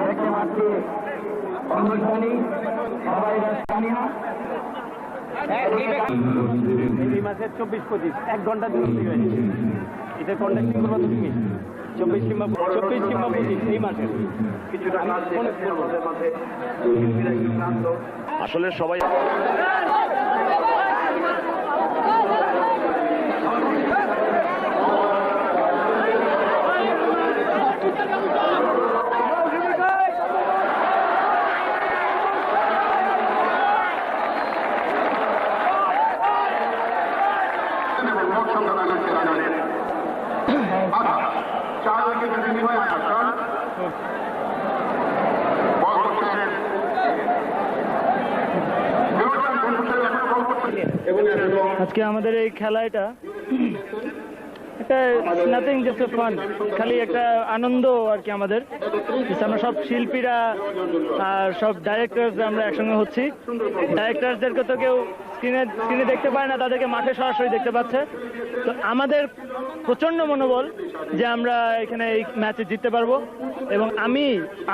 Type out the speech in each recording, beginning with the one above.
দেখতে পাচ্ছি অনুষ্ঠানী সবাই স্থানীয় এই মাসের 24-25 1 ঘন্টা দিন এটা কন্ডাক্টিং করবো তুমি 24 কিংবা 25 এই মাসের আসলে সবাই আজকে আমাদের এই খেলাটা একটা নাথিং জাস্ট এ ফান, খালি একটা আনন্দ আর কি। আমাদের আমরা সব শিল্পীরা আর সব ডাইরেক্টরস আমরা একসঙ্গে হচ্ছি। ডাইরেক্টরসদেরকে তো কেউ স্ক্রিনে দেখতে পায় না, তাদেরকে মাঠে সরাসরি দেখতে পাচ্ছে। তো আমাদের প্রচন্ড মনোবল যে আমরা এখানে এই ম্যাচে জিততে পারবো, এবং আমি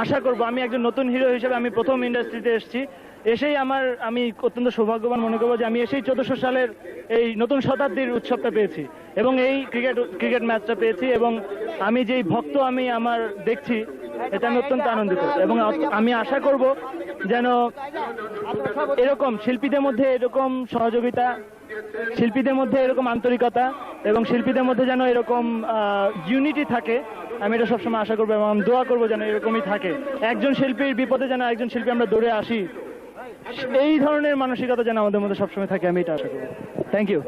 আশা করব, আমি একজন নতুন হিরো হিসেবে আমি প্রথম ইন্ডাস্ট্রিতে এসেছি, এসেই আমি অত্যন্ত সৌভাগ্যবান মনে করবো যে আমি এসেই 1400 সালের এই নতুন শতাব্দীর উৎসবটা পেয়েছি এবং এই ক্রিকেট ম্যাচটা পেয়েছি, এবং আমি যেই ভক্ত আমি আমার দেখছি, এটা আমি অত্যন্ত আনন্দিত। এবং আমি আশা করব যেন এরকম শিল্পীদের মধ্যে এরকম সহযোগিতা, শিল্পীদের মধ্যে এরকম আন্তরিকতা, এবং শিল্পীদের মধ্যে যেন এরকম ইউনিটি থাকে। আমি এটা সবসময় আশা করবো এবং আমি দোয়া করবো যেন এরকমই থাকে। একজন শিল্পীর বিপদে যেন একজন শিল্পী আমরা দৌড়ে আসি, এই ধরনের মানসিকতা যেন আমাদের মধ্যে সবসময় থাকে, আমি এটা আশা করবো। Thank you.